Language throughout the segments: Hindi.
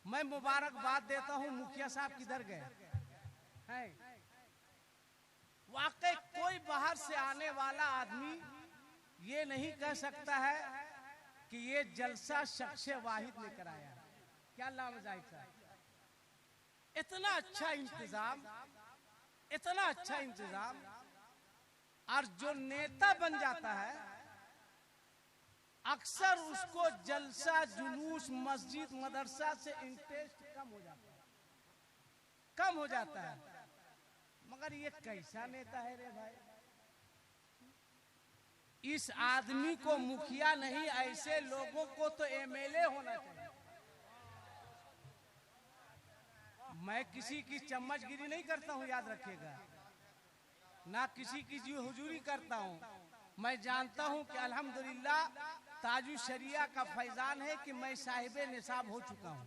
मैं मुबारकबाद देता हूं मुखिया साहब किधर गए हैं। वाकई कोई बाहर से आने वाला आदमी ये नहीं कह सकता है कि ये जलसा शख्स वाहिद लेकर आया। क्या लामजाइज साहब, इतना अच्छा इंतजाम, इतना अच्छा इंतजाम। और जो नेता बन जाता है अक्सर उसको जलसा जुलूस मस्जिद मदरसा से इंटरेस्ट कम हो जाता है, कम हो जाता है। मगर ये कैसा नेता है रे भाई, इस आदमी को मुखिया नहीं, ऐसे लोगों को तो एमएलए होना चाहिए। मैं किसी की चम्मचगिरी नहीं करता हूं, याद रखिएगा, ना किसी की जी हुजूरी करता हूं। मैं जानता हूं कि अल्हम्दुलिल्लाह ताजु शरिया का फैजान है कि मैं साहिबे निसाब हो चुका हूं,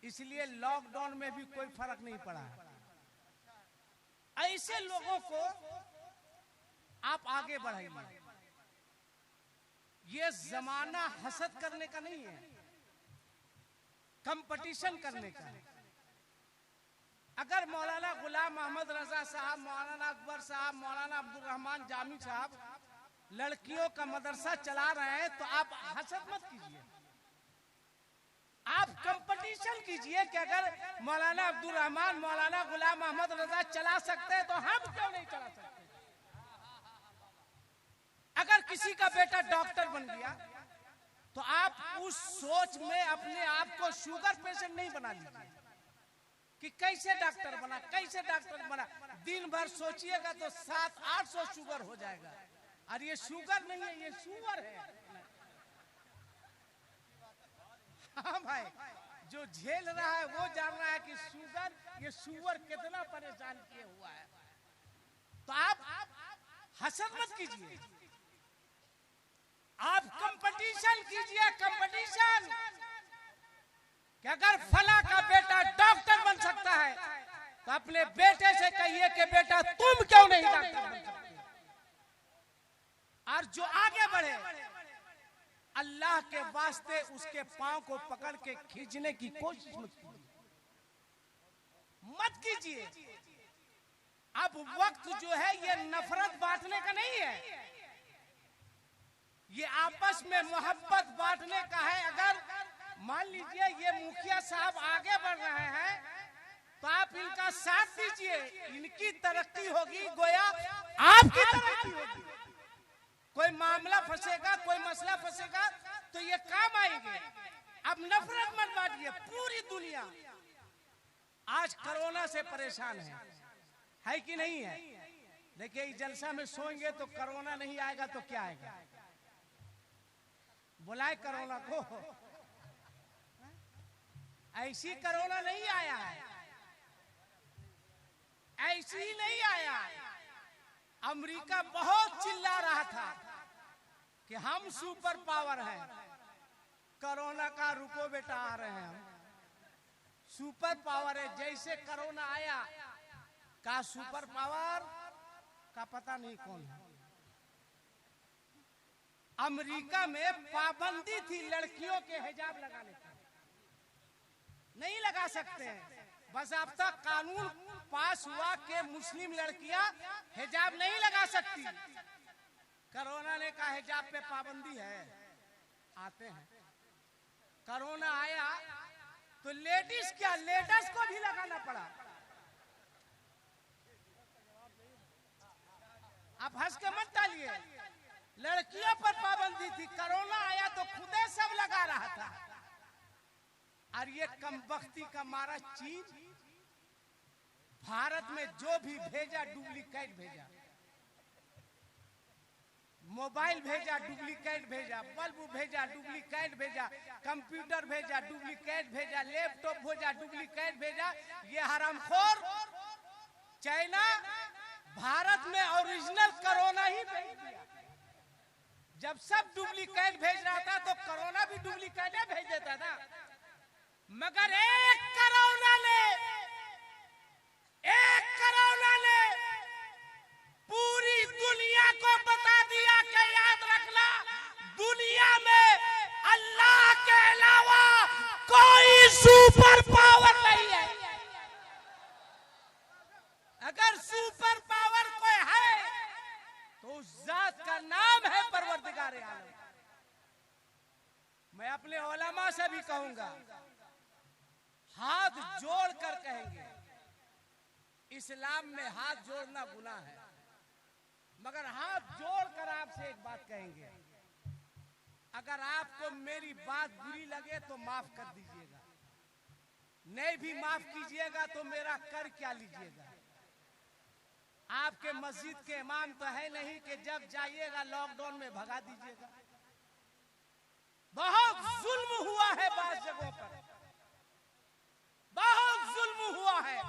इसलिए लॉकडाउन में भी कोई फर्क नहीं पड़ा। ऐसे लोगों को आप आगे बढ़ाइए। ये जमाना हसद करने का नहीं है, कंपटीशन करने का है। अगर मौलाना गुलाम मोहम्मद रजा साहब, मौलाना अकबर साहब, मौलाना अब्दुल रहमान जामी साहब लड़कियों का मदरसा चला रहे हैं तो आप हसद मत कीजिए, आप कंपटीशन कीजिए कि अगर मौलाना अब्दुल रहमान, मौलाना गुलाम मोहम्मद रजा चला सकते हैं तो हम क्यों नहीं चला सकते। अगर किसी का बेटा डॉक्टर बन गया तो आप उस सोच में अपने आप को शुगर पेशेंट नहीं बना लीजिए कि कैसे डॉक्टर बना, कैसे डॉक्टर बना। दिन भर सोचिएगा तो 700-800 शुगर हो जाएगा। और ये शुगर नहीं है, ये शुगर है। हाँ भाई, जो झेल रहा है वो जान रहा है कि शुगर, ये शुगर कितना परेशान किए हुआ है। तो आप हसद मत कीजिए, आप कंपटीशन कीजिए, कंपटीशन कि अगर फला का बेटा डॉक्टर बन सकता है तो अपने बेटे से कहिए कि बेटा तुम क्यों नहीं डॉक्टर बन सकते। और जो आगे बढ़े अल्लाह के वास्ते उसके पांव को पकड़ के खींचने की कोशिश मत कीजिए। अब वक्त जो है ये नफरत बांटने का नहीं है, ये आपस में मोहब्बत बांटने का है। अगर मान लीजिए ये मुखिया साहब आगे बढ़ रहे हैं तो आप इनका साथ दीजिए, इनकी तरक्की होगी गोया आपकी तरक्की होगी। कोई मामला फंसेगा, कोई मसला फंसेगा तो ये काम आएंगे। अब नफरत मत बांटिए। पूरी दुनिया आज कोरोना से परेशान है कि नहीं है? देखिए इस जलसा में सोएंगे तो कोरोना नहीं आएगा तो क्या आएगा? बुलाए कोरोना को, ऐसी कोरोना नहीं आया है, ऐसी ही नहीं आया। अमेरिका बहुत चिल्ला रहा था कि हम सुपर पावर हैं, कोरोना का रुको बेटा आ रहे हैं, हम सुपर पावर है। जैसे कोरोना आया का सुपर पावर का पता नहीं कौन है। अमेरिका में पाबंदी थी लड़कियों के हिजाब लगाने की, नहीं लगा सकते हैं। बाज़ाब्ता कानून पास हुआ कि मुस्लिम लड़कियां हिजाब नहीं लगा सकती। कोरोना ने कहा हिजाब पे पाबंदी है, आते हैं। कोरोना आया तो लेडीज क्या, लेडीज को भी लगाना पड़ा। आप हंस के मत डालिए, लड़कियों पर पाबंदी थी। कोरोना आया तो खुदे सब लगा रहा था। और ये कमबख्ती का मारा चीज भारत में जो भी भेजा डुप्लीकेट भेजा, मोबाइल भेजा डुप्लीकेट भेजा, बल्ब भेजा डुप्लीकेट भेजा, कंप्यूटर भेजा डुप्लीकेट भेजा, लैपटॉप भेजा डुप्लीकेट भेजा। ये हरामखोर चाइना भारत में ओरिजिनल कोरोना ही भेज दिया। जब सब डुप्लीकेट भेज रहा था तो कोरोना भी डुप्लीकेट भेज देता था। मगर एक कोरोना ने पूरी दुनिया को बता दिया कि याद रखना, दुनिया में अल्लाह के अलावा कोई सुपर पावर नहीं है। अगर सुपर पावर कोई है तो उस जात का नाम है परवरदिगार आलम। मैं अपने उलमा से भी कहूंगा, हाथ जोड़कर कहेंगे, इस्लाम में हाथ जोड़ना गुनाह है, मगर हाथ जोड़कर आपसे एक बात कहेंगे, अगर आपको मेरी बात बुरी लगे तो माफ कर दीजिएगा, नहीं भी माफ कीजिएगा तो मेरा कर क्या लीजिएगा। आपके मस्जिद के इमाम तो है नहीं कि जब जाइएगा लॉकडाउन में भगा दीजिएगा। बहुत जुल्म हुआ है बास जगहों पर, बहुत जुल्म हुआ है,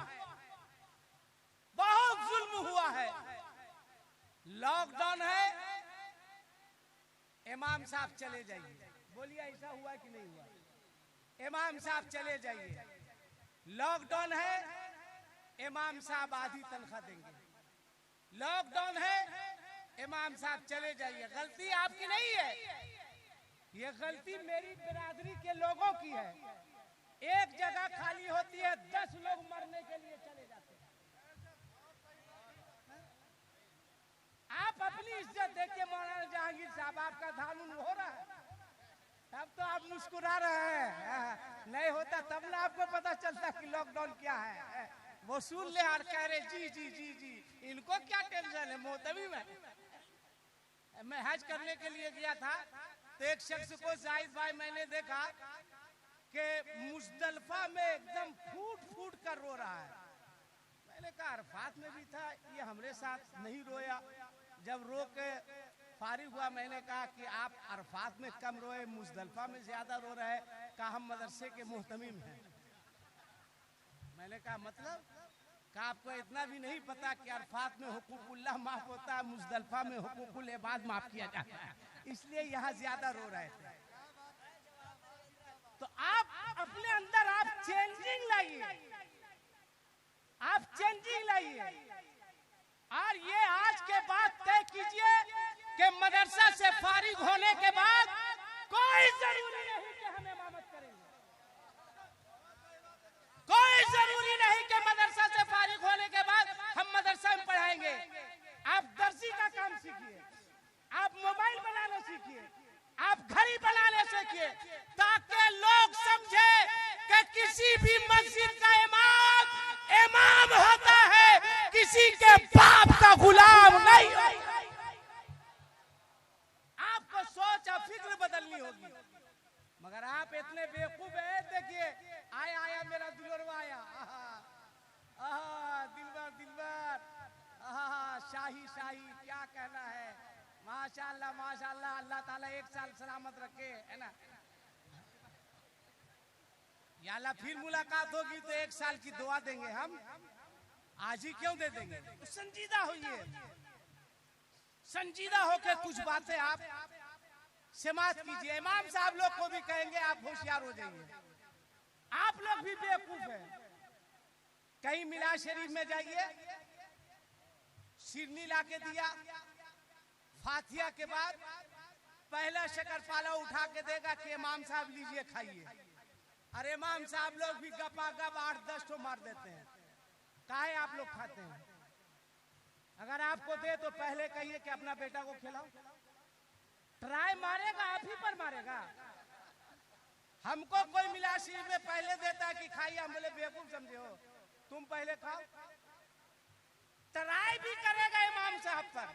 बहुत जुल्म हुआ है। लॉकडाउन है, इमाम साहब चले जाइए। बोलिए ऐसा हुआ कि नहीं हुआ? इमाम साहब चले जाइए। लॉकडाउन है, इमाम साहब आधी तनख्वाह देंगे। लॉकडाउन है, इमाम साहब चले जाइए। गलती आपकी नहीं है, ये गलती मेरी बिरादरी के लोगों की है। एक जगह खाली होती है, 10 लोग मरने के लिए चले जाते हैं। आप अपनी इज्जत देखिए मौलाना जहांगीर साहब, आपका धान हो रहा है तब तो आप मुस्कुरा रहे हैं, नहीं होता तब ना आपको पता चलता कि लॉकडाउन क्या है। वो सुन ले और कह रहे जी जी जी जी, इनको क्या टेंशन है मोहतमी में। मैं हज करने के लिए गया था तो एक शख्स को जाहिद भाई मैंने देखा कि मुजदलफा में एकदम फूट फूट कर रो रहा है। मैंने कहा अरफात में भी था, ये हमरे साथ नहीं रोया। जब रो के फारिग हुआ मैंने कहा कि आप अरफात में कम रोए, मुजदलफा में ज्यादा रो रहे। कहा हम मदरसे के मुहतमिम हैं। मैंने कहा मतलब? कहा आपको इतना भी नहीं पता कि अरफात में हुकूकुल्लाह माफ होता है, मुजदलफा में हुकूकुल इबाद माफ किया जाता है, इसलिए यहाँ ज्यादा रो रहे थे। तो आप अपने अंदर आप चेंजिंग लाइए, आप चेंजिंग लाइए और ये आज के बाद तय कीजिए कि मदरसा से फारिग होने के बाद कोई जरूरी नहीं कि हम इमामत करेंगे, कोई जरूरी नहीं कि मदरसा से फारिग होने के बाद हम मदरसा में पढ़ाएंगे। आप दर्जी का काम सीखिए, आप मोबाइल बनाना सीखिए, आप घड़ी बनाने सीखिए, ताकि लोग समझे कि किसी भी मस्जिद का इमाम इमाम होता है, किसी के बाप का गुलाम नहीं। आपको सोच और फिक्र बदलनी होगी, मगर आप इतने बेवकूफ हैं। देखिए आया आया मेरा दुलरवा आया, दिलबर दिलबर, शाही शाही, क्या कहना है। माशाल्लाह माशाल्लाह, अल्लाह ताला 1 साल सलामत रखे, है ना। या अल्लाह फिर मुलाकात होगी तो 1 साल की दुआ देंगे हम, आज ही क्यों दे देंगे। तो संजीदा होइए, संजीदा होकर कुछ बातें आप समाप्त कीजिए। इमाम साहब लोग को भी कहेंगे आप होशियार हो जाइए। आप लोग भी बेवकूफ हैं। कहीं मिलाद शरीफ में जाइए, सिरनी ला के दिया, फातिहा के बाद पहला शकरपाला उठा के देगा कि इमाम साहब लीजिए खाइए। अरे इमाम साहब लोग भी गपा गप 8-10 ठो मार देते हैं। काहे आप लोग खाते हैं? अगर आपको दे तो पहले कहिए कि अपना बेटा को खिलाओ। ट्राई मारेगा, आप ही पर मारेगा। हमको कोई मिलाद शरीफ में पहले देता है कि खाइए, हम बोले बेवकूफ समझे हो, तुम पहले खाओ। ट्राई भी करेगा इमाम साहब पर,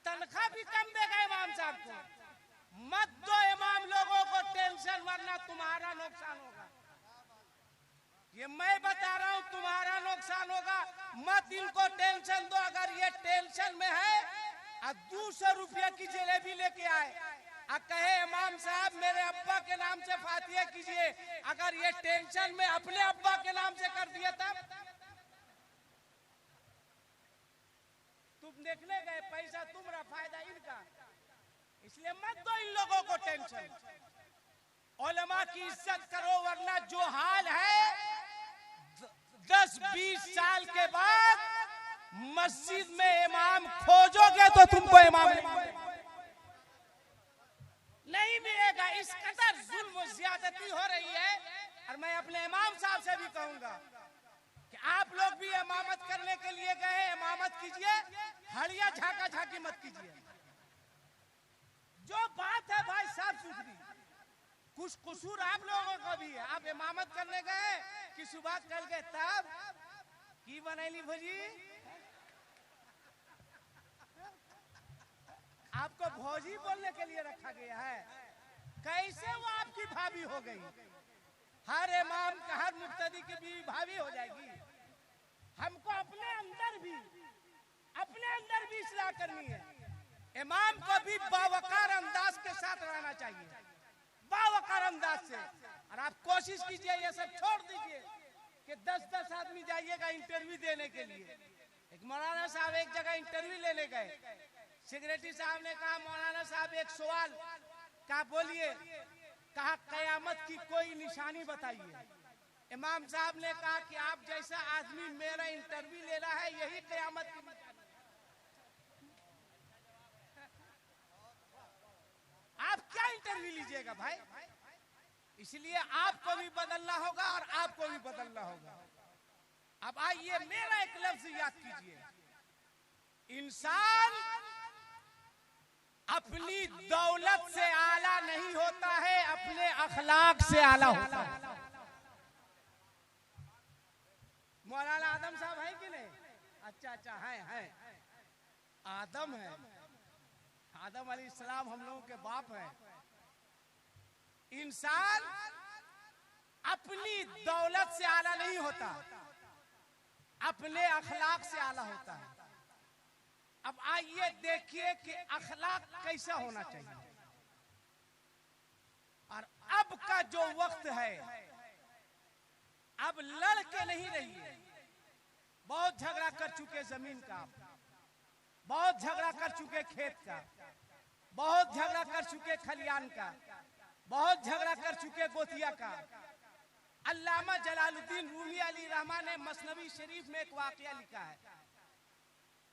तनख्वाह भी कम देगा इमाम साहब को। मत दो इमाम लोगों को टेंशन, वरना तुम्हारा नुकसान होगा। ये मैं बता रहा हूँ, तुम्हारा नुकसान होगा। मत इनको टेंशन दो। अगर ये टेंशन में है और 200 रुपया की जलेबी लेके आए और कहे इमाम साहब मेरे अब्बा के नाम से फातिहा कीजिए, अगर ये टेंशन में अपने अब्बा के नाम से कर दिया तब तुम देखने गए, पैसा तुम्हारा फायदा इनका। इसलिए मत दो इन लोगों को टेंशन। उलमा की इज्जत करो, वरना जो हाल है 10-20 साल के बाद मस्जिद में इमाम खोजोगे तो तुमको इमाम नहीं मिलेगा। इस कदर जुल्म ज्यादती हो रही है। और मैं अपने भी कहूंगा कि आप लोग भी इमामत करने के लिए गए, इमामत कीजिए, हड़िया झाका झाकी मत कीजिए। जो बात है भाई साफ सुथरी, कुछ कसूर आप लोगों का भी है। आप इमामत करने गए कि सुबह कल गए तब की बनैली भोजी, आपको भोजी बोलने के लिए रखा गया है। कैसे वो आपकी भाभी हो गई? हर इमाम का हर मुक्तदी की बीवी भाभी हो जाएगी? हमको अपने अंदर भी इस्लाह करनी है। इमाम को भी बावकार अंदाज के साथ रहना चाहिए, बावकार अंदाज से। और आप कोशिश कीजिए ये सब छोड़ दीजिए कि 10-10 आदमी जाइएगा इंटरव्यू देने के लिए। एक मौलाना साहब एक जगह इंटरव्यू लेने गए, सेक्रेटरी साहब ने कहा मौलाना साहब एक सवाल, कहा बोलिए, कहा कयामत की कोई निशानी बताइए। इमाम साहब ने कहा कि आप जैसा आदमी मेरा इंटरव्यू ले रहा है यही कयामत की निशानी। आप क्या इंटरव्यू लीजिएगा भाई? इसलिए आपको भी बदलना होगा और आपको भी बदलना होगा। अब आइए मेरा एक लफ्ज याद कीजिए, इंसान अपनी दौलत से आला नहीं होता है, अपने अखलाक से आला होता है। मौलाना आदम साहब है कि नहीं? अच्छा है। आदम है, आदम अलैहिस्सलाम हम लोगों के बाप है। इंसान अपनी दौलत से आला नहीं होता, अपने अखलाक से आला होता है। अब आइए देखिए कि अखलाक कैसा होना चाहिए। और अब का जो वक्त है, अब लड़के नहीं रहिए। बहुत झगड़ा कर चुके जमीन का, बहुत झगड़ा कर चुके खेत का, बहुत झगड़ा कर चुके खलियान का, बहुत झगड़ा कर चुके गोतिया का। अल्लामा जलालुद्दीन रूमी अली रहमान ने मसनवी शरीफ में एक वाकया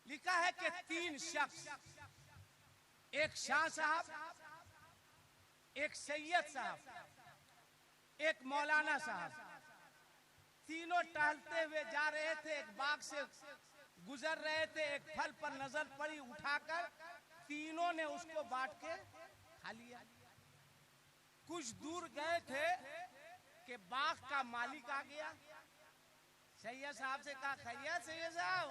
लिखा है कि 3 शख्स, एक शाह साहब, एक सैयद साहब, एक मौलाना साहब, तीनों टहलते हुए जा रहे थे, एक बाग से गुजर रहे थे। एक फल पर नजर पड़ी, उठाकर तीनों ने उसको बांट के खा लिया। कुछ दूर गए थे कि बाग का मालिक आ गया। सैयद साहब से कहा खैरियत सैयद साहब?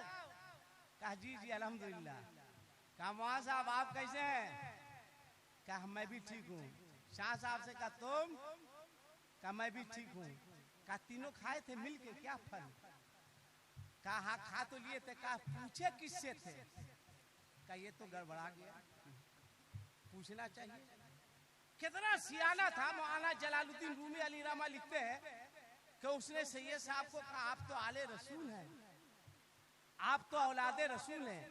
कहा जी अल्हम्दुलिल्लाह। कहा मौलाना साहब आप कैसे हैं? कहा मैं भी ठीक हूँ। शाह साहब से कहा तुम? कहा मैं भी ठीक हूँ। कहा तीनों खाए थे मिलके क्या फल? कहा हाँ खा तो लिए थे। कहा पूछे किससे थे? कहा ये तो गड़बड़ा गया, पूछना चाहिए। कितना सियाना था मौलाना जलालुद्दीन रूमी अली रहमान लिखते हैं कि उसने सैयद साहब को कहा आप तो आले रसूल हैं, आप तो औलादे रसूल हैं,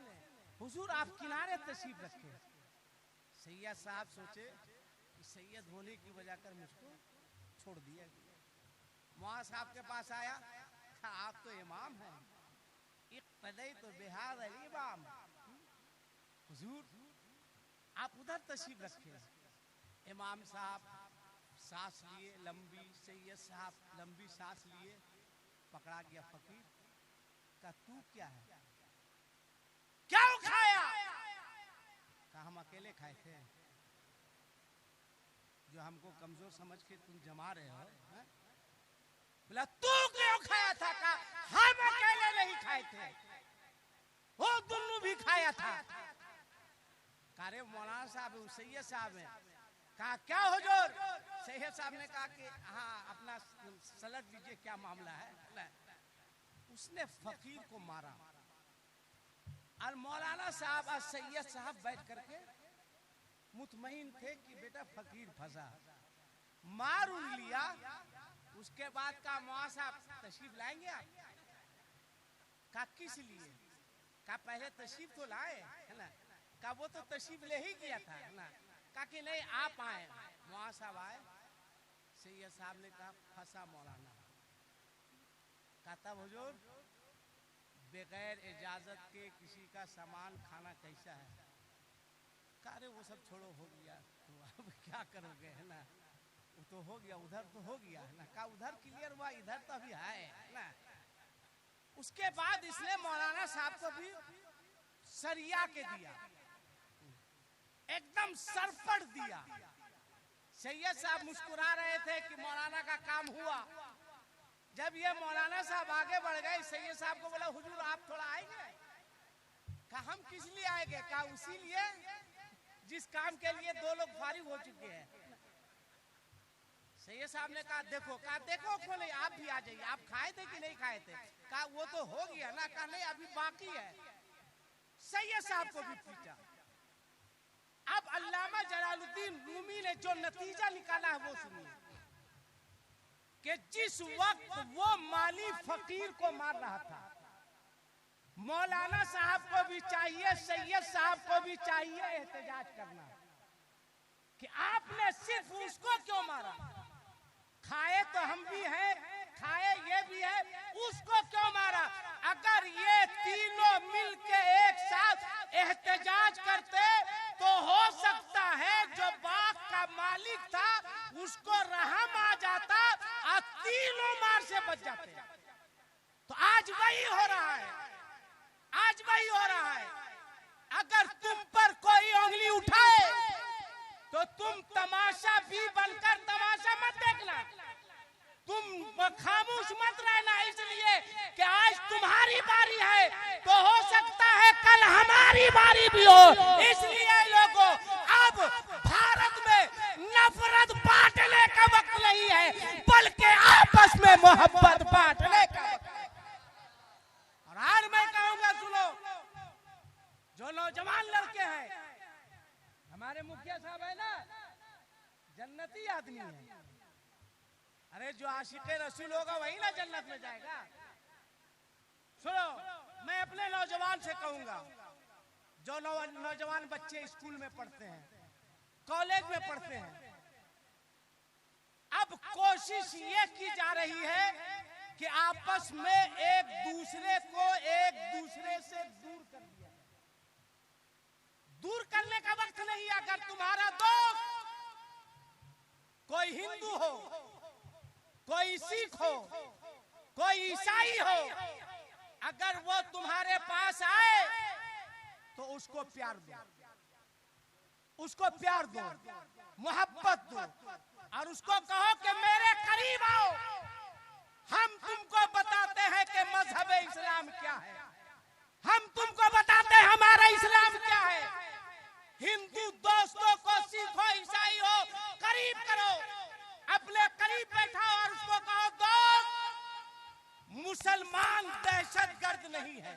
हुजूर आप किनारे तशरीफ रखे। सैयद साहब सोचे कि सैयद होने की वजह कर मुझको छोड़ दिया। मौलाना साहब के पास आया, कहा आप तो इमाम हैं, इक़्तदई तो बिहार अली इमाम। हुजूर आप उधर तशरीफ रखे। इमाम साहब सांस लिए लंबी, सैयद साहब लंबी सांस लिए। पकड़ा गया फकीर। कहा तू क्या है, क्या खाया? कहा हम अकेले खाए थे, जो हमको कमजोर समझ के तुम जमा रहे हो। बोला तू क्यों खाया था? कहा हम अकेले नहीं खाए थे, वो दोनों भी खाया था। अरे मौलाना साहब सैयद साहब है। कहा क्या हुजूर? सैयद साहब ने कहा कि हाँ अपना सलट लीजिए, क्या मामला है? उसने फकीर को मारा और मौलाना साहब और सैयद साहब बैठ करके मुतमईन थे कि बेटा फकीर फंसा। मार उन लिया। उसके बाद का मौलाना साहब तशरीफ लाएंगे आप? कहा किस लिए? कहा पहले तशरीफ तो लाए है ना। कहा वो तो तशरीफ ले ही गया था ना। कहा कि नहीं आप आए। मौलाना साहब आए। सैयद साहब ने कहा फंसा मौलाना। कहा तब हुजूर बगैर इजाजत के किसी का सामान खाना कैसा है? कहा अरे वो सब छोड़ो, हो गया तो अब क्या करोगे है ना, वो तो हो गया, उधर तो हो गया है ना। कहा उधर क्लियर हुआ, इधर तो अभी है। उसके बाद इसने मौलाना साहब को भी सरिया के दिया, एकदम सरपट दिया। सैयद साहब मुस्कुरा रहे थे कि मौलाना का काम हुआ। जब ये मौलाना साहब आगे बढ़ गए, सैयद साहब को बोला, हुजूर आप थोड़ा आएंगे? कहा हम किस लिए आएंगे? कहा उसी लिए जिस काम के लिए 2 लोग फारिग हो चुके हैं। सैयद साहब ने कहा देखो, क्यों नहीं, आप भी आ जाइए। आप खाए थे कि नहीं खाए थे? कहा वो तो हो गया ना। कहा नहीं, अभी बाकी है। सैयद साहब को भी पीटा। अब अल्लामा जलालुद्दीन रूमी ने जो नतीजा निकाला है वो सुनिए, कि जिस वक्त वो माली फकीर को मार रहा था, मौलाना साहब को भी चाहिए, सैयद साहब को भी चाहिए एहतजाज करना कि आपने सिर्फ उसको क्यों मारा। खाए तो हम भी हैं, खाए ये भी है, उसको क्यों मारा? अगर ये तीनों मिलके एक साथ एहतजाज करते तो हो सकता है जो बाग का मालिक था उसको रहम आ जाता और तीनों मार से बच जाते। तो आज वही हो रहा है, आज वही हो रहा है। अगर तुम पर कोई उंगली उठाए तो तुम तमाशा भी बनकर तमाशा मत देखना, तुम खामोश मत रहना, इसलिए कि आज तुम्हारी बारी है तो हो सकता है कल हमारी बारी भी हो। इसलिए लोगों, अब भारत में नफरत बांटने का वक्त नहीं है, बल्कि आपस में मोहब्बत बांटने का वक्त है। और आज मैं कहूंगा, सुनो, जो नौजवान लड़के हैं, हमारे मुखिया साहब है ना, जन्नती आदमी है। अरे जो आशिक़े रसूल होगा वही ना जन्नत में जाएगा। सुनो, मैं अपने नौजवान से कहूंगा, जो नौजवान बच्चे स्कूल में पढ़ते हैं, कॉलेज में पढ़ते हैं, अब कोशिश ये की जा रही है कि आपस में एक दूसरे से दूर कर दिया। दूर करने का वक्त नहीं। अगर तुम्हारा दोस्त कोई हिंदू हो, कोई सिख हो, कोई ईसाई हो, अगर वो तुम्हारे पास आए तो उसको प्यार दो, उसको प्यार दो, मोहब्बत दो, और उसको कहो कि मेरे करीब आओ, हम तुमको बताते हैं कि मजहब इस्लाम क्या है, हम तुमको बताते हैं हमारा इस्लाम क्या है। हिंदू दोस्तों को, सिख हो, ईसाई हो, करीब करो, अपने करीब बैठाओ और उसको कहो दोस्त, मुसलमान दहशतगर्द नहीं है,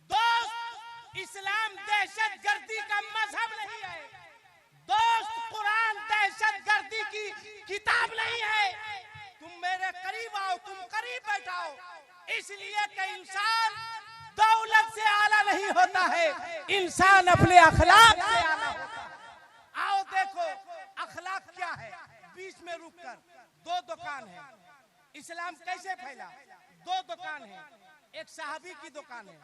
दोस्त इस्लाम दहशतगर्दी का मजहब नहीं है, दोस्त कुरान दहशतगर्दी की किताब नहीं है। तुम मेरे करीब आओ, तुम करीब बैठाओ, इसलिए कि इंसान दौलत से आला नहीं होता है, इंसान अपने अखलाक से आला होता है। आओ देखो अखलाक क्या है। बीच में रुककर 2 दुकान है, इस्लाम कैसे फैला? 2 दुकान है, एक सहाबी की दुकान है,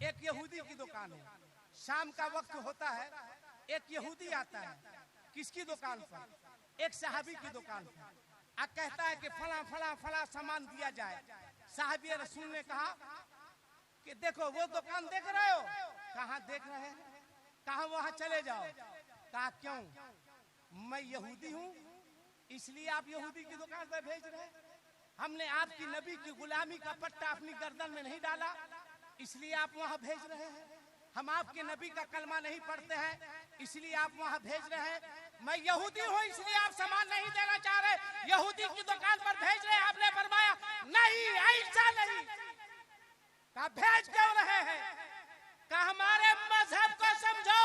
एक यहूदी की दुकान है। शाम का वक्त होता है, एक यहूदी आता है, किसकी दुकान पर? एक सहाबी की दुकान पर, और कहता है कि फला फला फला सामान दिया जाए। साहबी रसूल ने कहा कि देखो वो दुकान देख रहे हो? कहाँ देख रहे हैं? कहा वहां चले जाओ। कहा क्यों? मैं यहूदी हूँ इसलिए आप यहूदी की दुकान पर भेज रहे हैं? हमने आपकी नबी की गुलामी का पट्टा अपनी गर्दन में नहीं डाला इसलिए आप वहां भेज रहे हैं? हम आपके नबी का कलमा नहीं पढ़ते हैं इसलिए आप वहां भेज रहे हैं? मैं यहूदी हूँ इसलिए आप सामान नहीं देना चाह रहे, यहूदी की दुकान पर भेज रहे? आपने फरमाया नहीं, ऐसा नहीं। कहा भेज क्यों रहे हैं? कहा हमारे मजहब को समझो,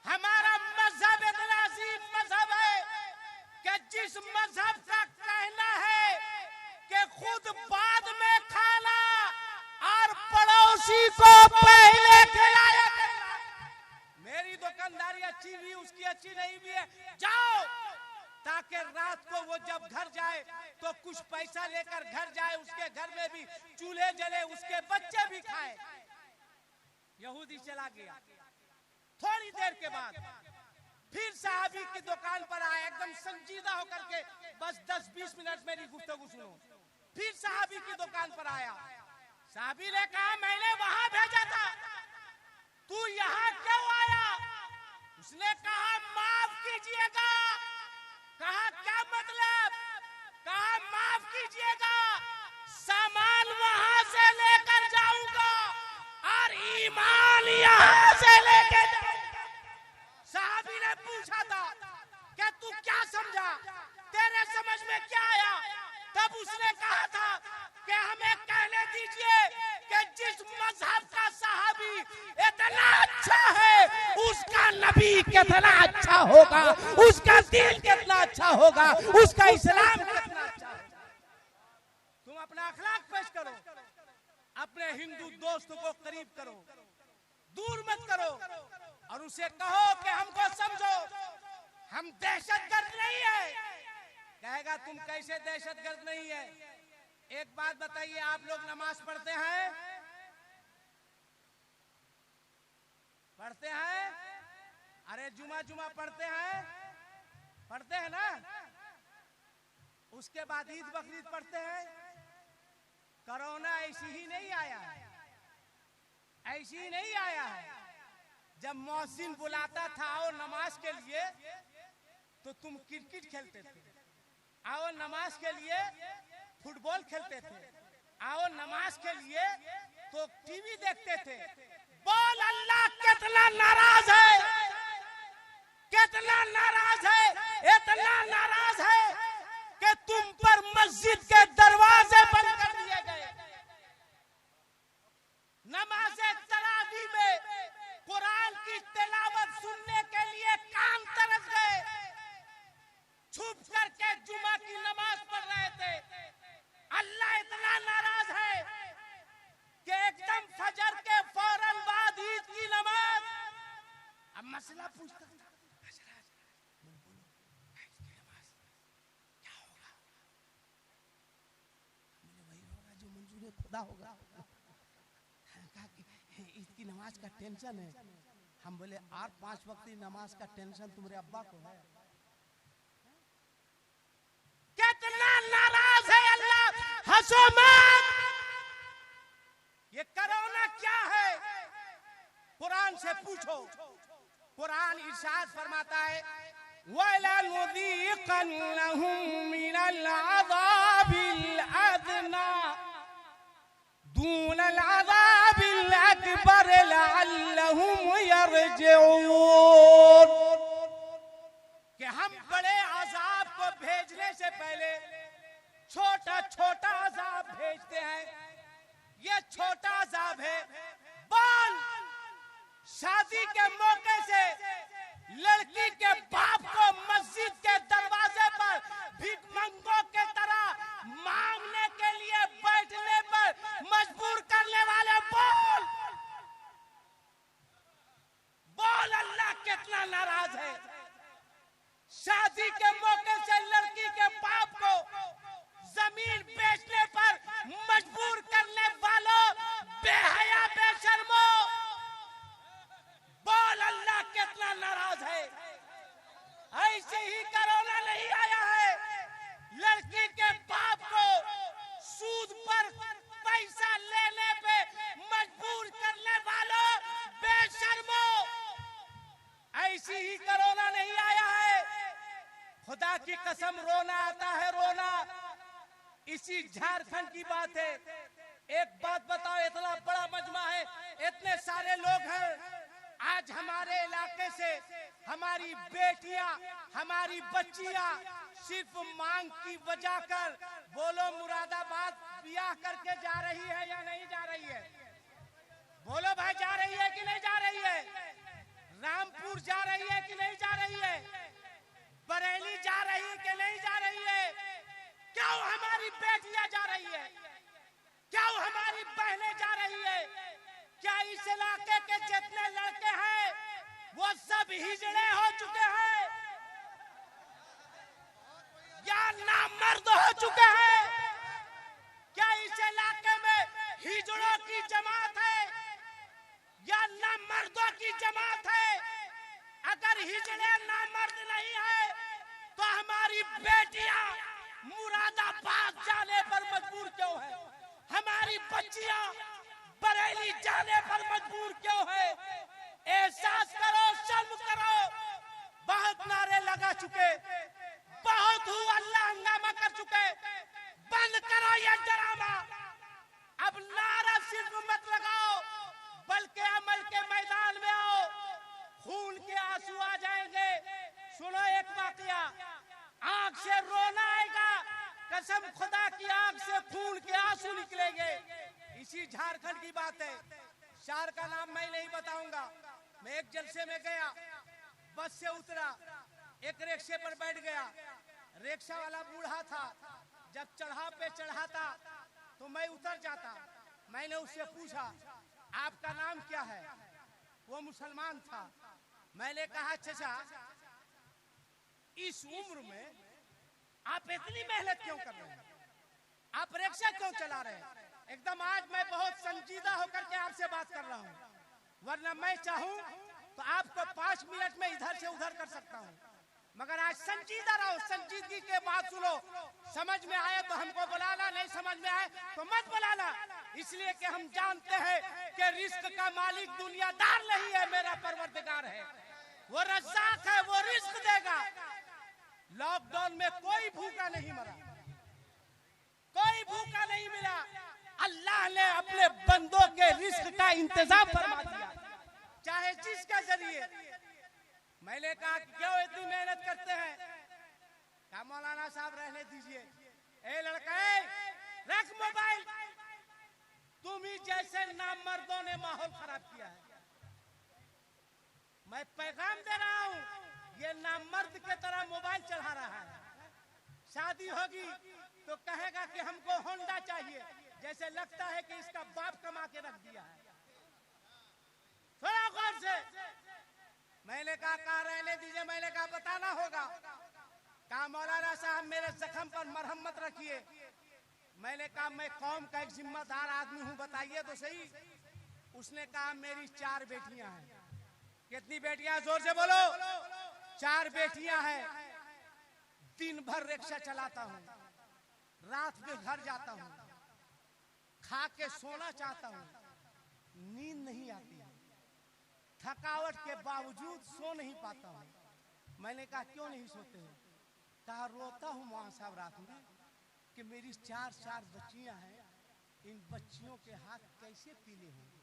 हमारा मजहब इतना अजीम मजहब है कि जिस मजहब का कहना है कि खुद बाद में खाना और पड़ोसी को पहले खिलाया करना। मेरी दुकानदारी अच्छी भी, उसकी अच्छी नहीं भी है, जाओ, ताकि रात को वो जब घर जाए तो कुछ पैसा लेकर घर जाए, उसके घर में भी चूल्हे जले, उसके बच्चे भी खाए। यहूदी चला गया। थोड़ी देर के बाद फिर साहबी की दुकान पर आया, एकदम संजीदा होकर के, बस 10-20 मिनट मेरी गुफ्तगू सुनो। फिर साहबी की दुकान पर आया, साहबी ने कहा मैंने वहां भेजा था, तू यहाँ क्यों आया? उसने कहा माफ कीजिएगा। कहा क्या मतलब? कहा माफ कीजिएगा, सामान वहां से लेकर जाऊंगा और ईमान यहाँ से लेके जाऊंगा। साहबी ने पूछा था कि तू क्या समझा, तेरे समझ में क्या आया? तब उसने कहा था कि हमें कहने दीजिए कि जिस मजहब का साहबी इतना अच्छा है उसका नबी कितना अच्छा होगा, उसका दीन कितना अच्छा होगा, उसका इस्लाम कितना अच्छा होगा। तुम अपना अखलाक पेश करो, अपने हिंदू दोस्त को करीब करो, दूर मत करो और उसे कहो कि हमको समझो, हम दहशतगर्द नहीं है। कहेगा तुम कैसे दहशतगर्द नहीं है? एक बात बताइए, आप लोग नमाज पढ़ते हैं? पढ़ते हैं? अरे जुमा पढ़ते हैं? पढ़ते हैं ना? उसके बाद ईद बकरीद पढ़ते हैं। कोरोना ऐसी ही नहीं आया है, ऐसी ही नहीं आया है। जब मौसिन बुलाता था आओ नमाज के लिए तो तुम क्रिकेट खेलते थे, आओ नमाज के लिए फुटबॉल खेलते थे, आओ नमाज के लिए तो टीवी देखते थे। बोल अल्लाह कितना नाराज है, कितना नाराज है, इतना नाराज है कि तुम पर मस्जिद के दरवाजे बंद कर दिए गए। नमाज़े तरावी में कुरान की तिलावत सुनने के लिए कान तरस गए, छुप करके जुमा की नमाज पढ़ रहे थे। अल्लाह इतना नाराज है कि एकदम फजर के फौरन बाद ईद की नमाज। अब मसला पूछता था, बोलो ईद की नमाज क्या होगा? बोले वही होगा जो मंजूर खुदा होगा। कहा कि ईद की नमाज का टेंशन है। हम बोले 8-5 वक्त की नमाज का टेंशन तुम्हारे अब्बा को है। कितना नाराज है अल्लाह, हंसो मत। ये कोरोना क्या है? कुरान से पूछो। कुरान इरशाद फरमाता है वलनुज़ीक़न्नहुम मिनल अज़ाबिल अदना दूनल अज़ाबिल अकबर लअल्लहुम यरजिऊन। कि हम बड़े अज़ाब को भेजने से पहले छोटा छोटा अज़ाब भेजते हैं। ये छोटा अज़ाब है। बोल, शादी के मौके से लड़की के बाप को मस्जिद के दरवाजे पर भिखमंगों के तरह मांगने के लिए बैठने पर मजबूर करने वाले बोल, बोल अल्लाह कितना नाराज है। शादी के मौके से लड़की के बाप को जमीन बेचने पर मजबूर करने वालों बेहया बेशर्मो, बोल अल्लाह कितना नाराज है। ऐसे ही कोरोना नहीं आया है, लड़की के बाप को सूद पर पैसा लेने पे मजबूर करने वालों बेशर्मो, ऐसी ही कोरोना नहीं आया है। खुदा की कसम रोना आता है, रोना। इसी झारखंड की बात है। एक बात बताओ, इतना बड़ा मजमा है, इतने सारे लोग हैं, आज हमारे इलाके से हमारी बेटियां, हमारी बच्चियां सिर्फ मांग की वजह कर बोलो मुरादाबाद ब्याह करके जा रही है या नहीं जा रही है? बोलो भाई, जा रही है कि नहीं जा रही है? रामपुर जा रही है कि नहीं जा रही है? बरेली जा रही है कि नहीं जा रही है? क्यों हमारी बेटियां जा रही है? क्यों हमारी बहनें जा रही है? क्या इस इलाके के जितने लड़के हैं वो सब हिजड़े हो चुके हैं या नामर्द हो चुके हैं? क्या इस इलाके में हिजड़ों की जमात है या नामर्दों की जमात है? अगर हिजड़े नामर्द नहीं है तो हमारी बेटियां मुरादाबाद जाने पर मजबूर क्यों है? हमारी बच्चियां जाने पर मजबूर क्यों है? एहसास करो, शर्म करो। बहुत नारे लगा चुके, बहुत हुआ अल्लाह हंगामा कर चुके। बंद करो ये ड्रामा। अब नारा सिर्फ मत लगाओ, बल्कि अमल के मैदान में आओ। खून के आंसू आ जाएंगे। सुनो एक वाकया, आंख से रोना आएगा, कसम खुदा की आंख से खून के आंसू निकलेंगे। इसी झारखंड की बात है। शहर का नाम मैं नहीं बताऊंगा। मैं एक जलसे में गया, बस से उतरा, एक रिक्शे पर बैठ गया। रिक्शा वाला बूढ़ा था, जब चढ़ाव पे चढ़ाता तो मैं उतर जाता। मैंने उससे पूछा, आपका नाम क्या है? वो मुसलमान था। मैंने कहा, चाचा इस उम्र में आप इतनी मेहनत क्यों कर रहे हैं? आप रिक्शा क्यों चला रहे हैं? एकदम आज मैं बहुत संजीदा होकर के आपसे बात कर रहा हूँ, वरना मैं चाहूँ तो आपको 5 मिनट में इधर से उधर कर सकता हूँ, मगर आज संजीदा रहो, संजीदगी के बात सुनो। समझ में आए तो हमको बुलाना, नहीं समझ में आए तो मत बुलाना। इसलिए कि हम जानते हैं कि रिस्क का मालिक दुनियादार नहीं है, मेरा परवरदिगार है। वो रज़्ज़ाक है, वो रिस्क देगा। लॉकडाउन में कोई भूखा नहीं मरा, कोई भूखा नहीं मिला। अल्लाह ने अपने बंदों के रिस्क का इंतजाम फरमा दिया, चाहे जिसके जरिए। मैंने कहा क्यों इतनी मेहनत करते हैं? कहा मौलाना साहब रहने दीजिए। ए लड़का, रख मोबाइल। तुम ही जैसे नामर्दों ने माहौल खराब किया है। मैं पैगाम दे रहा हूँ, ये नामर्द के तरह मोबाइल चढ़ा रहा है। शादी होगी तो कहेगा कि हमको होंडा चाहिए, जैसे लगता है कि इसका बाप कमा के रख दिया है। थोड़ा गौर से। मैंने कहा रहने दीजिए। मैंने कहा बताना होगा। कहा मौलाना साहब मेरे जख्म पर मरहम मत रखिए। मैंने कहा मैं कौम का एक जिम्मेदार आदमी हूँ, बताइए तो सही। उसने कहा मेरी 4 बेटियां हैं। कितनी बेटियां? जोर से बोलो। 4 बेटियां हैं। दिन भर रिक्शा चलाता हूँ, रात में घर जाता हूँ, खा के सोना चाहता हूँ, नींद नहीं आती, थकावट के बावजूद सो नहीं पाता हूँ। मैंने कहा क्यों नहीं सोते हो? कहा रोता हूँ मौलाना साहब रात में कि मेरी 4 बच्चियां हैं, इन बच्चियों के हाथ कैसे पीले होंगे?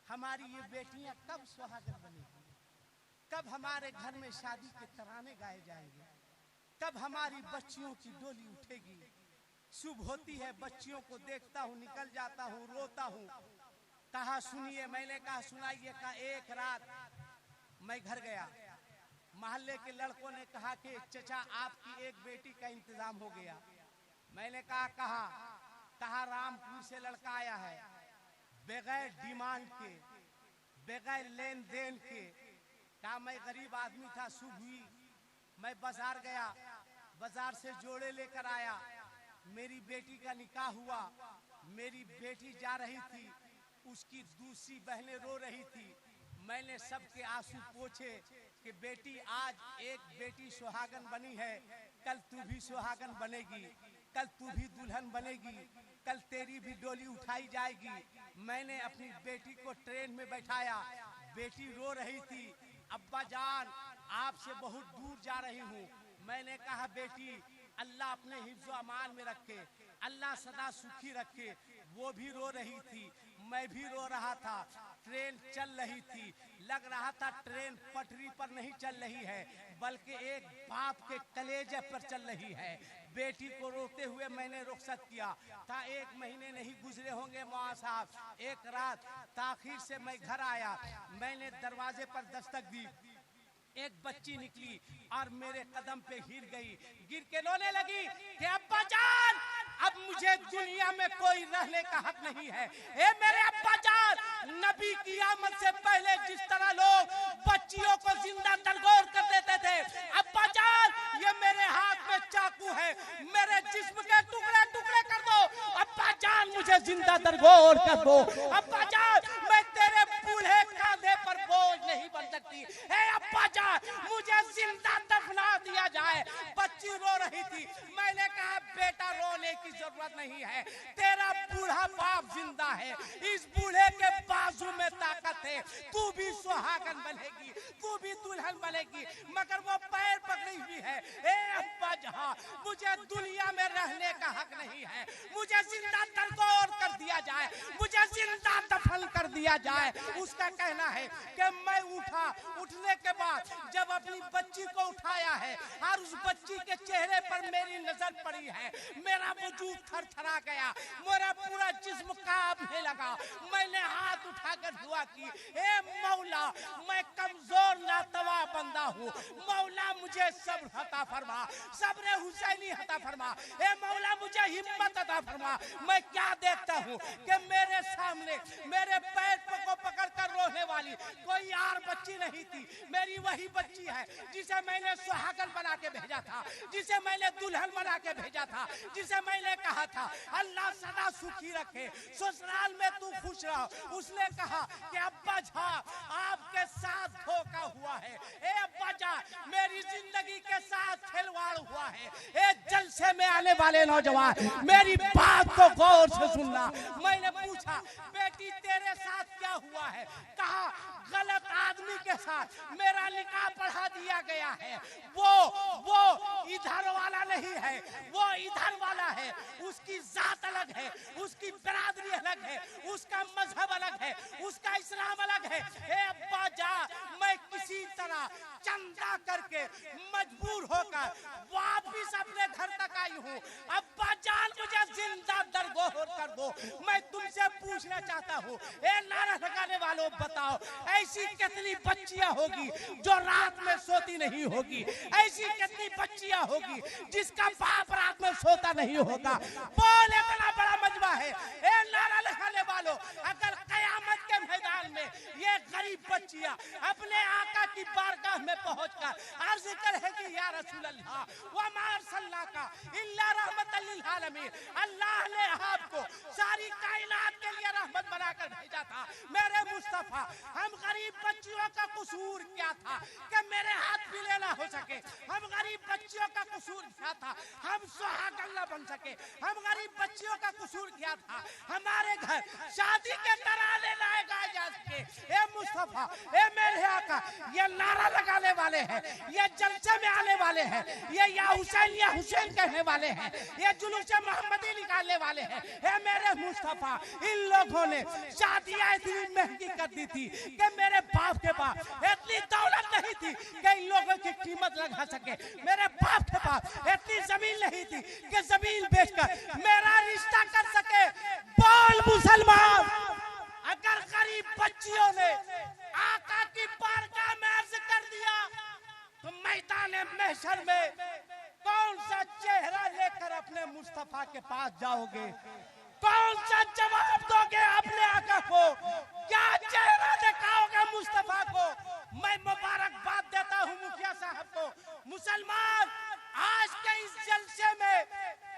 हमारी ये बेटियां कब सुहागन बनेगी? कब हमारे घर में शादी के तराने गाए जाएंगे? कब हमारी बच्चियों की डोली उठेगी? सुबह होती है, बच्चियों को देखता हूँ, निकल जाता हूँ, रोता हूँ। कहा सुनिए। मैंने कहा सुनाइए। कहा एक रात मैं घर गया, मोहल्ले के लड़कों ने कहा कि चचा आपकी एक बेटी का इंतजाम हो गया। मैंने कहा कहा रामपुर से लड़का आया है, बगैर डिमांड के, बगैर लेन देन के। कहा मैं गरीब आदमी था, सुबह हुई मैं बाजार गया, बाजार से जोड़े लेकर आया, मेरी बेटी का निकाह हुआ। मेरी बेटी जा रही थी, उसकी दूसरी बहनें रो रही थी। मैंने सबके आंसू पोंछे कि बेटी आज एक बेटी सुहागन बनी है, कल तू भी सुहागन बनेगी, कल तू भी दुल्हन बनेगी, कल तेरी भी डोली उठाई जाएगी। मैंने अपनी बेटी को ट्रेन में बैठाया, बेटी रो रही थी, अब्बा जान आपसे बहुत दूर जा रही हूँ। मैंने कहा बेटी अल्लाह अपने हिफ्ज़ अमान में रखे, अल्लाह सदा सुखी रखे। वो भी रो रही थी, मैं भी रो रहा था। ट्रेन चल रही थी, लग रहा था ट्रेन पटरी पर नहीं चल रही है, बल्कि एक बाप के कलेजे पर चल रही है। बेटी को रोते हुए मैंने रुखसत किया था। 1 महीने नहीं गुजरे होंगे मौलाना साहब, एक रात ताखीर से मैं घर आया। मैंने दरवाजे पर दस्तक दी, एक बच्ची निकली और मेरे कदम पे गिर के रोने लगी कि अब्बा जान अब मुझे दुनिया में कोई रहने का हक नहीं है। ए मेरे अब्बा जान, नबी की आमद से पहले जिस तरह लोग बच्चियों को जिंदा दरगोर कर देते थे, अब्बा जान ये मेरे हाथ में चाकू है, मेरे जिस्म के टुकड़े टुकड़े कर दो। अब्बा जान मुझे जिंदा दरगोर कर दो। अब्बा जान मैं तेरे बूढ़े कांधे पर बोझ नहीं बन सकती। ए अब्बा जान मुझे जिंदा दफना दिया जाए। बच्ची रो रही थी। मैंने कहा बेटा रोने की जरूरत नहीं है, तेरा बूढ़ा बाप जिंदा है, इस बूढ़े के बाजू में ताकत है, तू भी सुहागन बनेगी, तू भी दुल्हन बनेगी, मगर वो पैर पकड़ी हुई है। ए अब्बा जहां, मुझे दुनिया में रहने का हक नहीं है, मुझे जिंदा दरगोर कर दिया जाए, मुझे जिंदा दफन कर दिया जाए। उसका कहना है कि मैं उठने के बाद जब अपनी बच्ची को उठाया है और उस बच्ची के चेहरे पर मेरी नजर पड़ी है, मेरा वजूद थरथरा गया, मेरा पूरा जिस्म कांपने लगा। मैंने हाथ उठाकर दुआ की, ए मौला मैं कमजोर नातवा बंदा हूँ, मौला मुझे सब्र अता फरमा, सब्र हुसैनी अता फरमा, ए मौला मुझे हिम्मत अता फरमा। मैं क्या देखता हूँ कि मेरे सामने मेरे पैर को पकड़कर रोने वाली कोई और बच्ची नहीं थी, मेरी वही बच्ची है जिसे मैंने सुहागन बना के भेजा था, जिसे मैंने दुल्हन बना के भेजा था, जिसे मैंने कहा था अल्लाह सदा सुखी रखे, ससुराल में तू खुश रहो। उसने कहा कि अब्बा जा आपके साथ धोखा हुआ है, ए अब्बा जा मेरी जिंदगी के साथ खिलवाड़ हुआ है। ए जलसे में आने वाले नौजवान मेरी बात को गौर से सुनना। मैंने पूछा बेटी तेरे साथ क्या हुआ है? कहा गलत आदमी के साथ मेरा निकाह पढ़ा दिया गया है, वो इधर वाला नहीं है, वो इधर वाला है, उसकी जात अलग है, उसकी बिरादरी अलग है, उसका मजहब अलग है, उसका इस्लाम अलग है। ए अब्बा जा मैं किसी तरह चंदा करके मजबूर होकर वापिस अपने घर तक आई हूँ, अब्बा जान मुझे जिंदा दरगोर कर दो। मैं तुमसे पूछना चाहता हूँ, ए नारा लगाने वालों बताओ ऐसी कितनी बच्चियां होगी जो रात में सोती नहीं होगी, ऐसी कितनी बच्चियां होगी जिसका बाप रात में सोता नहीं होगा। बोल इतना बड़ा मजमा है, ए नारा लगाने वालों अगर कयामत के मैदान में ये गरीब बच्चियां अपने आका की बारगाह में पहुंचकर अर्ज करेगी या रसूल अल्लाह व मा अरसलनाका इल्ला रहमतल लिल आलमीन, अल्लाह ने आपको सारी कायनात के लिए रहमत बनाकर भेजा था मेरे मुस्तफा, हम गरीब बच्चियों का कसूर क्या था कि मेरे हाथ पीले ना हो सके, हम गरीब बच्चियों का कसूर क्या था हम सुहागन ना बन सके, हम गरीब बच्चियों का कसूर क्या था हमारे घर शादी के तराने लाए गाए जा सके। ए मुस्तफा, ए मेरे आका, ये नारा लगाने वाले हैं, ये जलसे में आने वाले हैं, ये या हुसैन कहने वाले हैं, ये जुलूस मोहम्मदी निकालने वाले हैं। ए मेरे मुस्तफा, इन लोगों ने शादियां इतनी महंगी कर दी थी कि मेरे बाप के पास इतनी दौलत नहीं थी कि इन लोगों की कीमत लगा सके, मेरे बाप के पास इतनी जमीन नहीं थी कि जमीन बेचकर मेरा रिश्ता कर सके। बोल मुसलमान, अगर गरीब बच्चियों ने आका की बारगाह में अर्ज कर दिया तो मैदान महशर में कौन सा चेहरा लेकर अपने मुस्तफा के पास जाओगे? कौन सा जवाब दोगे अपने आका को? क्या चेहरा दिखाओगे मुस्तफा को? मैं मुबारकबाद देता हूँ मुखिया साहब को। मुसलमान, आज के इस जलसे में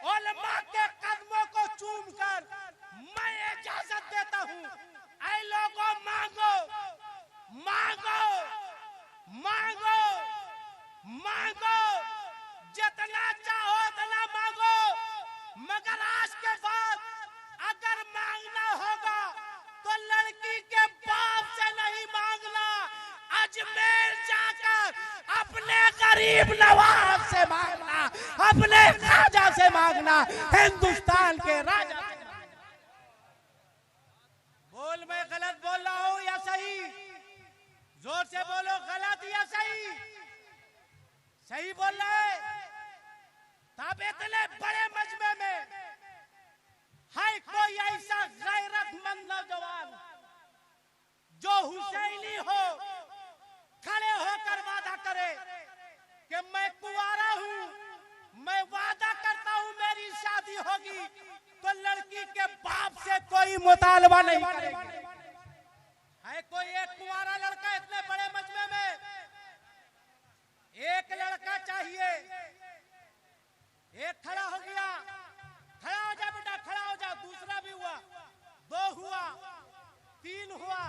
उलमा के कदमों को चूमकर मैं इजाजत देता हूँ, ऐ लोगों मांगो मांगो मांगो मांगो, जितना चाहो उतना मांगो, मगर आज के बाद अगर मांगना होगा तो लड़की के बाप से नहीं मांगना, अजमेर जाकर अपने गरीब नवाब से मांगना, अपने राजा से मांगना, हिंदुस्तान के राजा से मांगना। बोल मैं गलत बोल रहा हूँ या सही? जोर से बोलो, गलत या सही? सही बोल रहा है। तब इतने बड़े मजमे में है कोई ऐसा गैरतमंद नौजवान जो हुसैनी हो, खड़े होकर वादा करे कि मैं कुंवारा हूँ, मैं वादा करता हूँ मेरी शादी होगी तो लड़की के बाप से कोई मुतालबा नहीं करेगा। है कोई एक कुंवारा लड़का इतने बड़े मजमे में? एक लड़का चाहिए। एक खड़ा हो गया, खड़ा हो जा बेटा, खड़ा हो जा। दूसरा भी हुआ, दो हुआ, तीन हुआ।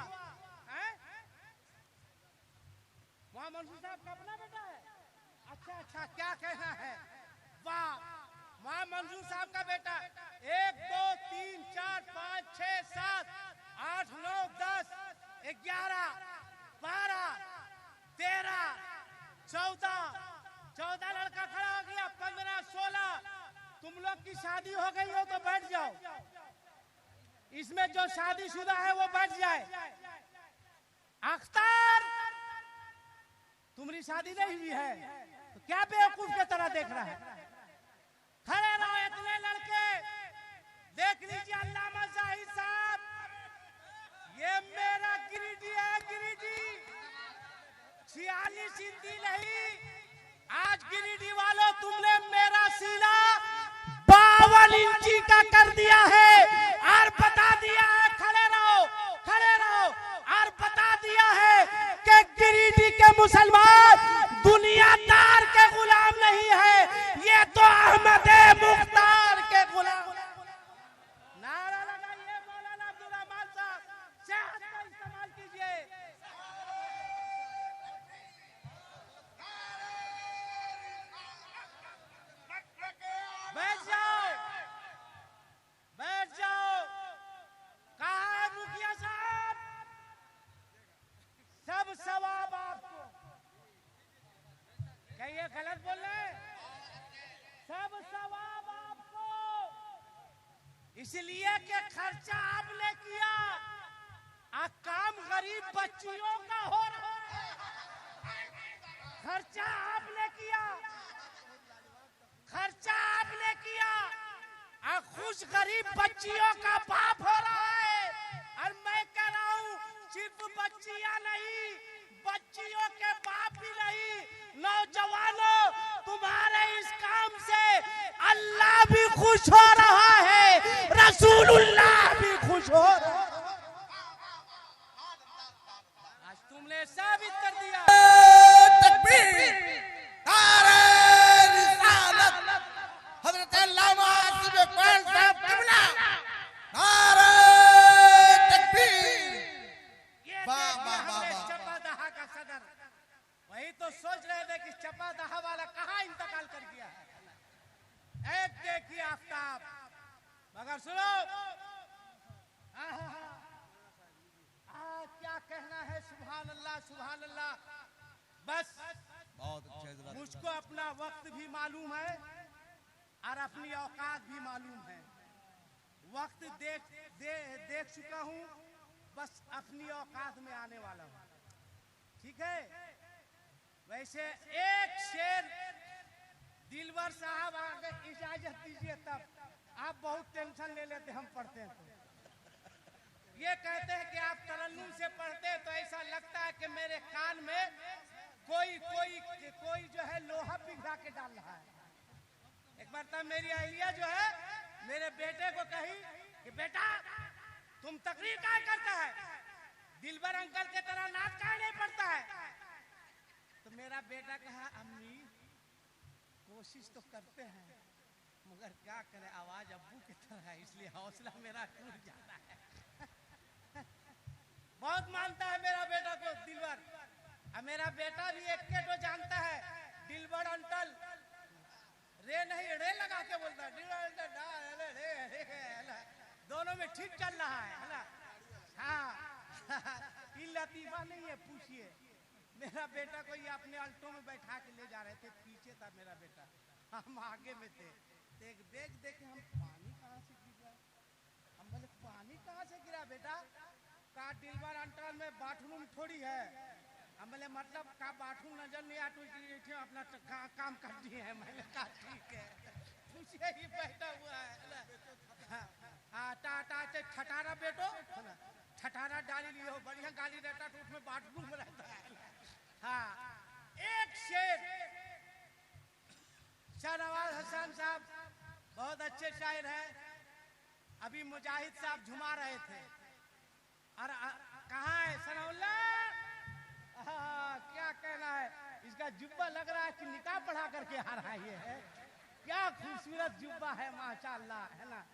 वहां मंसूर साहब का अपना बेटा है? अच्छा अच्छा, क्या कहना है? वाह, वहां मंजूर साहब का बेटा 1 2 3 4 5 6 7 8 9 10 11 12 13 14 लड़का खड़ा हो गया, 15 16। तुम लोग की शादी हो गई हो तो बैठ जाओ, इसमें जो शादीशुदा है वो बैठ जाए। अख्तर, तुम्हारी शादी नहीं हुई है तो क्या बेवकूफ की तरह देख रहा है? खड़े रहो इतने लड़के। देख लीजिए अल्लामा जाहिद साहब, ये मेरा गिरिडीह है, गिरिडीह। 46 इंची नहीं, आज गिरिडीह वालों तुमने मेरा सीना 52 इंची का कर दिया है और बता दिया है, खड़े रहो और बता दिया है कि गिरिडीह के मुसलमान दुनियादार के गुलाम नहीं है, ये तो अहमद मुख्तार के गुलाम। नारा लगाइए मौलाना अब्दुल रहमान साहब, सेहत का इस्तेमाल कीजिए। बैठ जाओ। कहा है मुखिया साहब? सब सवाब आपको। क्या ये गलत बोल रहे हैं? सब सवाब आपको, इसलिए कि खर्चा आपने किया, काम गरीब बच्चियों का हो रहा है। खर्चा आपने किया, खुश गरीब बच्चियों का बाप हो रहा है। और मैं कह रहा हूँ सिर्फ बच्चियां नहीं, बच्चियों के बाप भी नहीं। नौजवानों, तुम्हारे इस काम से अल्लाह भी खुश हो रहा है, रसूलुल्लाह भी खुश हो रहा है। आज तुमने साबित कर दिया। तकबीर, नारे रिसालत, हज़रत अल्लामा आसिफ इकबाल साहब क़िबला, नारे तकबीर। चपादहा का सदर, वही तो सोच रहे थे कि चपादहा वाला कहाँ इंतकाल कर गया है। एक देखिए आफ्ताब, मगर सुनो, क्या कहना है। सुभान अल्लाह, सुभान अल्लाह। बस बहुत अच्छे, मुझको अपना वक्त भी मालूम है और अपनी औकात भी मालूम है। वक्त देख चुका हूँ, बस अपनी औकात में आने वाला हूँ। ठीक है? वैसे एक शेर दिलवर साहब आगे इजाजत दीजिए, तब आप बहुत टेंशन ले लेते हम पढ़ते हैं तो। ये कहते हैं कि आप तरन्नुम से पढ़ते तो ऐसा लगता है कि मेरे कान में कोई जो है लोहा पिघला के डाल रहा है। एक बार तब मेरी अहलिया जो है मेरे बेटे को कही कि बेटा तुम तकरीर क्या करता है, दिलबर अंकल के तरह नाच क्या नहीं पड़ता है। तो मेरा बेटा कहा अम्मी कोशिश तो करते हैं मगर क्या करे, आवाज अब्बू की तरह है, इसलिए हौसला मेरा टूट जाता है। बहुत मानता है मेरा बेटा को दिलबर, और मेरा बेटा भी एक के तो जानता है दिलबर अंकल रे नहीं रे लगा के बोलता है, दोनों में ठीक चल रहा है ना। हाँ लतीफा नहीं है, पूछिए। मेरा बेटा को ये अपने अल्टो में बैठा के ले जा रहे थे, पीछे था मेरा बेटा, हम आगे में थे। देखे हम पानी कहाँ से गिरा। हम बोले पानी कहाँ से गिरा बेटा? का दिलबर अंकल में बाथरूम थोड़ी है। हम बोले मतलब का बाथरूम नजर नहीं आती, अपना काम कर दिए हैं। मैंने कहा ठीक है, पूछिए ही बैठा हुआ है। टाटा से ठठारा बेटो, ठठारा डाली लियो, बढ़िया गाली रहता तो उसमें बाथरूम रहता है। हाँ, एक शेर शाहनवाज हसन साहब बहुत अच्छे शायर हैं। अभी मुजाहिद साहब झुमा रहे थे। और कहाँ है सनाउल्लाह? क्या कहना है, इसका जुब्बा लग रहा है कि निकाह पढ़ा करके आ रहा है। ये है क्या खूबसूरत जुब्बा है, माशाअल्लाह, है ना।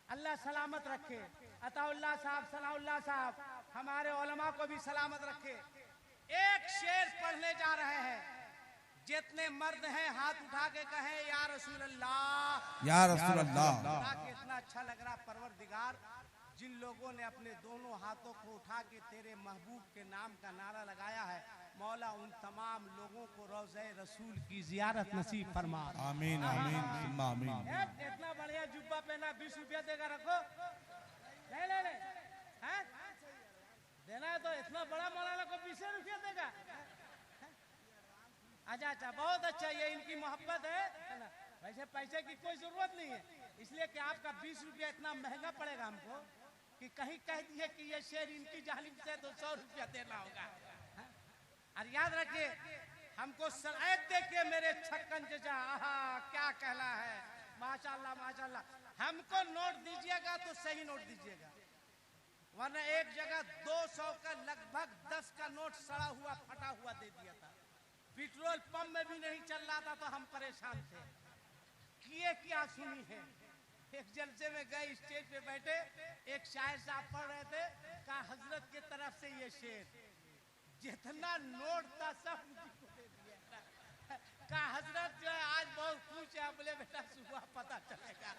अल्लाह सलामत रखे। अताउल्लाह साहब, सनाउल्लाह साहब, हमारे उलमा को भी सलामत रखे। एक शेर पढ़ने जा रहे हैं, जितने मर्द हैं हाथ उठा के कहें या रसूल अल्लाह। या रसूल अल्लाह। इतना अच्छा लग रहा परवरदिगार, जिन लोगों ने अपने दोनों हाथों को उठा के तेरे महबूब के नाम का नारा लगाया है, मौला उन तमाम लोगों को रोज़े रसूल की जियारत नसीब फरमा। आमीन आमीन आमीन। इतना बढ़िया जुब्बा पहना, 20 रुपया देगा, रखो, ले ले ले, हैं? देना है तो इतना बड़ा मौलाना को 20 रुपया देगा। अच्छा अच्छा, बहुत अच्छा, ये इनकी मोहब्बत है ना। वैसे पैसे की कोई जरूरत नहीं है, इसलिए कि आपका 20 रुपया इतना महंगा पड़ेगा हमको कि कहीं कह दिए कि ये शेर इनकी जालिम से तो 100 रुपया देना होगा। और याद रखिए, हमको सरायत देखिए मेरे छक्कन चचा, आहा क्या कहना है, माशाल्लाह माशाल्लाह। हमको नोट दीजिएगा तो सही नोट दीजिएगा, वरना एक जगह 200 का लगभग 10 का नोट सड़ा हुआ फटा हुआ दे दिया था। पेट्रोल पंप में भी नहीं चल रहा था तो हम परेशान थे। किए क्या सुनी है, एक जलसे में गए, स्टेज पे बैठे, एक शायर साहब पढ़ रहे थे, कहा हजरत की तरफ से ये शेर, जितना नोट था सब मुझे दे दिया। कहा हजरत जो है आज बहुत खुश है। बोले बेटा सुबह पता चलेगा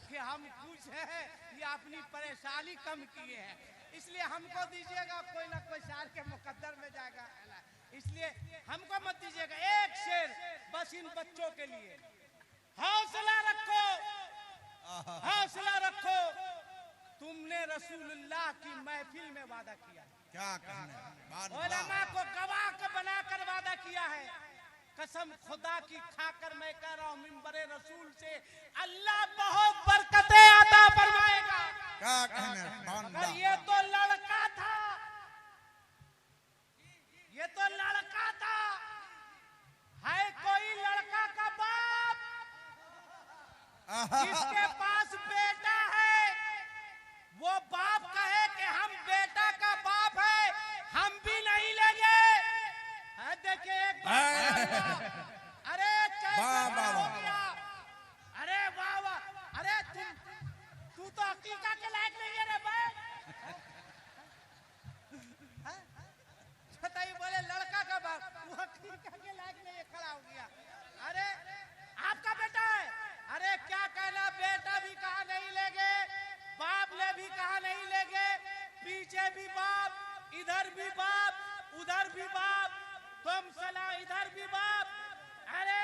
कि हम खुश हैं या अपनी परेशानी कम किए हैं, इसलिए हमको दीजिएगा, कोई ना कोई शायर के मुकद्दर में जाएगा, इसलिए हमको मत दीजिएगा। एक शेर बस इन बच्चों के लिए, हौसला रखो, हौसला रखो, तुमने रसूलुल्लाह की महफिल में वादा किया, क्या कहने, उलमा को गवाह को बनाकर वादा किया है। कसम खुदा की खाकर मैं कह रहा हूँ, मिंबरे रसूल से अल्लाह बहुत बरकतें अता फरमाएगा। क्या कहने, मगर ये तो लड़का था, ये तो लड़का था, है कोई लड़का का बाप जिसके पास बेटा है, वो बाप कहे कि हम बेटा का बाप है, हम भी नहीं लेंगे। देखिए एक अरे हो गया, अरे वाह वाह, अरे तू तो हकीका के लायक नहीं है रे भाई। बताइए, बोले लड़का का बाप, वो हकीका के लायक नहीं है, खड़ा हो गया। अरे आपका बेटा है, अरे क्या कहना, बेटा भी कहा नहीं लेंगे, बाप ने भी कहा नहीं लेंगे, पीछे भी बाप, इधर भी बाप, उधर भी बाप, तुम सला इधर भी बाप। अरे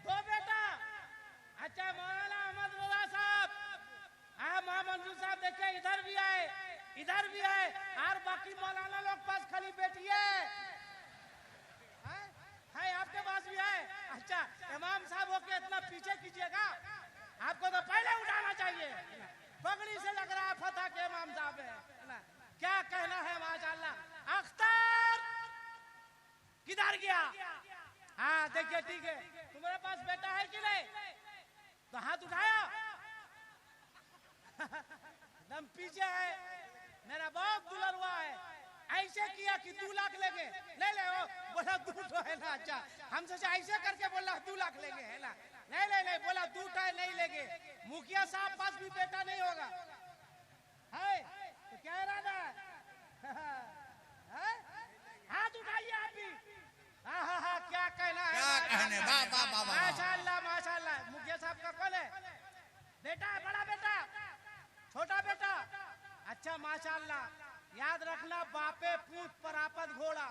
दो बेटा, अच्छा मौलाना अहमद रजा साहब, मंजूर साहब देखिए इधर भी आए, इधर भी आए, और बाकी मौलाना लोग पास खाली बेटी है, आपके पास भी है। अच्छा इमाम साहब होके इतना पीछे कीजिएगा, आपको तो पहले उठाना चाहिए, पगड़ी से लग रहा है फतह के इमाम साहब है। क्या कहना है, माशाल्लाह। अख्तर किधर गया? हाँ देखिए, ठीक है, तुम्हारे पास बेटा है कि नहीं? तो हाथ उठाया, दम पीछे है, मेरा बहुत दुलर हुआ है, ऐसे किया कि 2 लाख लेंगे, ले ले, वो बोला 2 है ना, अच्छा हमसे ऐसे करके बोला 2 लाख लेंगे, है ना, नहीं बोला 2 नहीं लेंगे। मुखिया साहब पास भी बेटा नहीं होगा, है तो क्या इरादा है? हाथ उठाइए आप भी। हाँ, क्या कहना है, क्या कहने, माशाल्लाह माशाल्लाह। मुखिया साहब का कौन है? बेटा है, बड़ा बेटा, छोटा बेटा? अच्छा माशाल्लाह। याद रखना, बापे पूत परापत घोड़ा,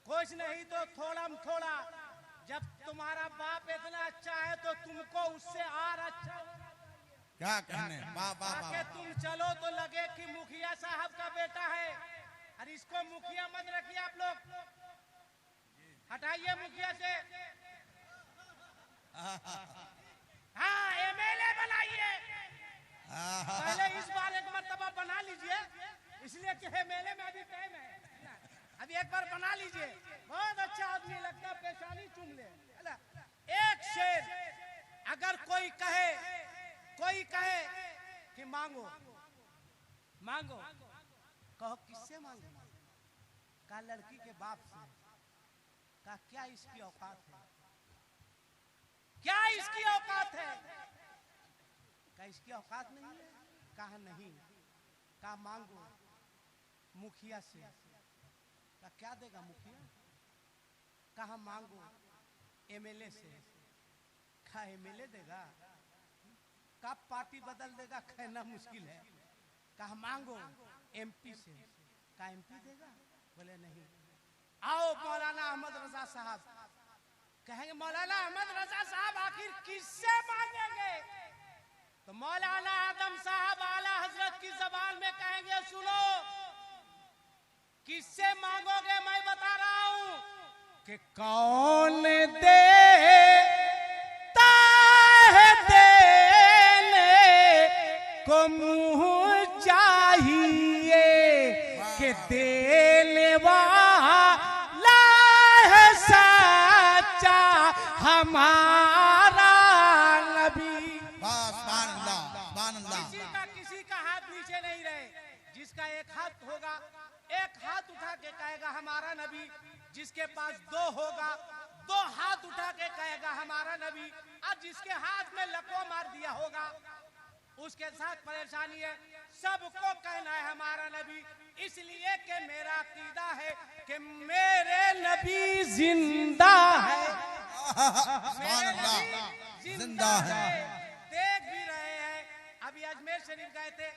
कुछ नहीं तो थोड़ा थोड़ा। जब तुम्हारा बाप इतना अच्छा है तो तुमको उससे और अच्छा, क्या कहने, आके तुम चलो तो लगे कि मुखिया साहब का बेटा है। और इसको मुखिया मत रखिए आप लोग, हटाइए मुखिया से, हाँ एमएलए बनाइए। पहले इस बार एक मर्तबा बना लीजिए, इसलिए कि एमएलए में अभी टाइम है, अभी एक बार बना लीजिए। बहुत अच्छा आदमी लगता, पेशानी चूम ले। एक शेर अगर कोई कहे कि मांगो मांगो, कहो किससे मांगो? कहा लड़की के बाप से। कहा क्या इसकी औकात है, क्या इसकी औकात है? कहा इसकी औकात नहीं है। कहा नहीं। कहा मांगो मुखिया से। कहा क्या देगा मुखिया? कहा मांगो एमएलए से, कहा एमएलए देगा, कब पार्टी बदल देगा कहना मुश्किल है। कहा मांगो एमपी से, कहा एमपी देगा, बोले नहीं। आओ मौलाना अहमद रजा साहब, कहेंगे मौलाना अहमद रजा साहब आखिर किससे मांगेंगे? तो मौलाना आदम साहब आला हजरत की जबान में कहेंगे सुनो, किससे मांगोगे मैं बता रहा हूं कि कौन देता है देने को मुंह चाहिए कि देने वाला है सच्चा हमारा नबी। किसी का हाथ नीचे नहीं रहे। जिसका एक हाथ होगा, एक हाथ उठा के कहेगा हमारा नबी, जिसके पास दो होगा दो हाथ उठा के कहेगा हमारा नबी, और जिसके हाथ में लको मार दिया होगा उसके साथ परेशानी है। सबको कहना है हमारा नबी, इसलिए कि मेरा अकीदा है कि मेरे नबी जिंदा है, मेरे नबी जिंदा है। देख भी रहे हैं, अभी अजमेर शरीफ गए थे,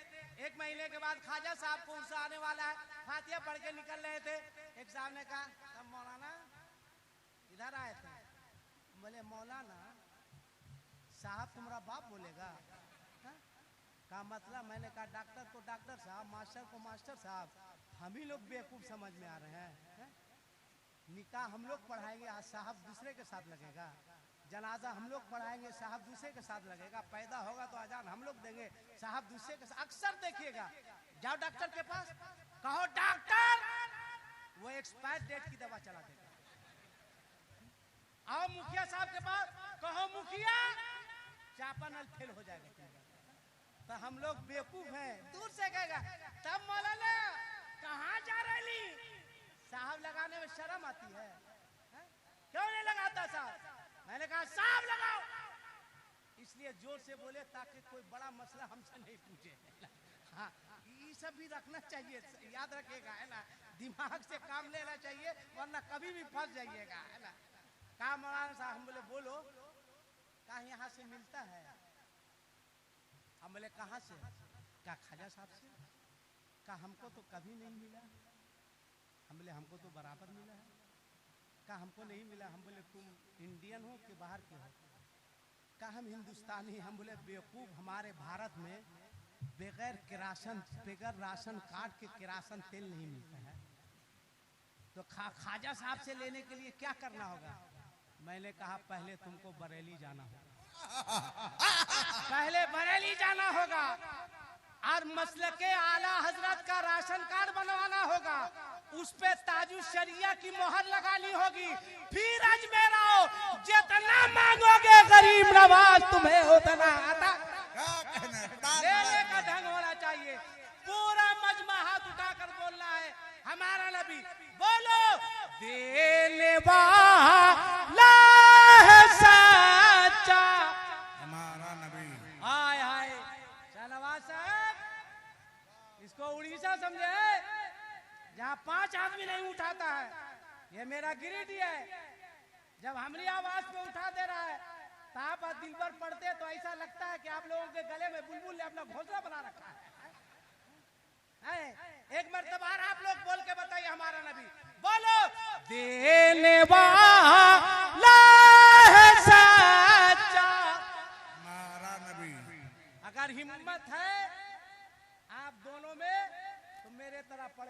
1 महीने के बाद ख्वाजा साहब को उर्सा आने वाला है, फातिहा पढ़ के निकल रहे थे। एक साहब ने कहा मौलाना इधर आए थे, बोले मौलाना साहब तुम्हारा बाप बोलेगा? का मतलब? मैंने कहा डॉक्टर को डॉक्टर साहब, मास्टर को मास्टर साहब, हम ही लोग बेवकूफ समझ में आ रहे हैं। निकाह हम लोग पढ़ाएंगे, आज साहब दूसरे के साथ लगेगा। जनाजा हम लोग पढ़ाएंगे, साहब दूसरे के साथ लगेगा। पैदा होगा तो अजान हम लोग देंगे, साहब दूसरे के साथ। अक्सर देखिएगा, जाओ डॉक्टर के पास, कहो डॉक्टर, वो एक्सपायर डेट की दवा चला देगा। आओ मुखिया साहब के पास, कहो मुखिया, चापानल फेल हो जाएगा। तो हम लोग बेवकूफ हैं, दूर से कहेगा तब मौलाना कहाँ जा रही? साहब लगाने में शर्म आती है, क्यों नहीं लगाता साहब? मैंने कहा साहब लगाओ, इसलिए जोर से बोले ताकि कोई बड़ा मसला हमसे नहीं पूछे। हाँ, ये सब भी रखना चाहिए, याद रखिएगा, है ना, दिमाग से काम लेना चाहिए, वरना कभी भी फंस जाइएगा, है ना। कहा मौलाना साहब, हम बोले बोलो, कहा यहाँ से मिलता है। हम बोले कहाँ से? क्या ख्वाजा साहब से? कहा हमको तो कभी नहीं मिला। हम बोले हमको तो बराबर मिला है। कहा हमको नहीं मिला। हम बोले तुम इंडियन हो कि बाहर के हो? कहा हम हिंदुस्तानी। हम बोले बेवकूफ, हमारे भारत में बगैर राशन कार्ड के किरासन तेल नहीं मिलता है, तो ख्वाजा साहब से लेने के लिए क्या करना होगा? मैंने कहा पहले तुमको बरेली जाना होगा, पहले बरेली जाना होगा और मसलके आला हजरत का राशन कार्ड बनवाना होगा, उस पे ताजु शरिया की मोहर लगानी होगी, फिर अजमेर आओ, जितना मांगोगे गरीब नवाज तुम्हें उतना आता। लेने का ढंग होना चाहिए, पूरा मजमा हाथ उठाकर बोलना है हमारा नबी। बोलो देने वाला है सच्चा हमारा नबी। हाय हाय शाहनवाज साहब, इसको उड़ीसा समझे, जहाँ 5 आदमी नहीं उठाता है। ये मेरा गिरिडीह है, जब हमारी आवाज पे उठा दे रहा है तो आप दिन भर पढ़ते तो ऐसा लगता है कि आप लोगों के गले में बुलबुल ने अपना घोंसला बना रखा है। एक मर्तबा आप लोग बोल के बताइए हमारा नबी। बोलो देने वाला है सच्चा हमारा नबी। अगर हिम्मत है आप दोनों में तो मेरे तरह पढ़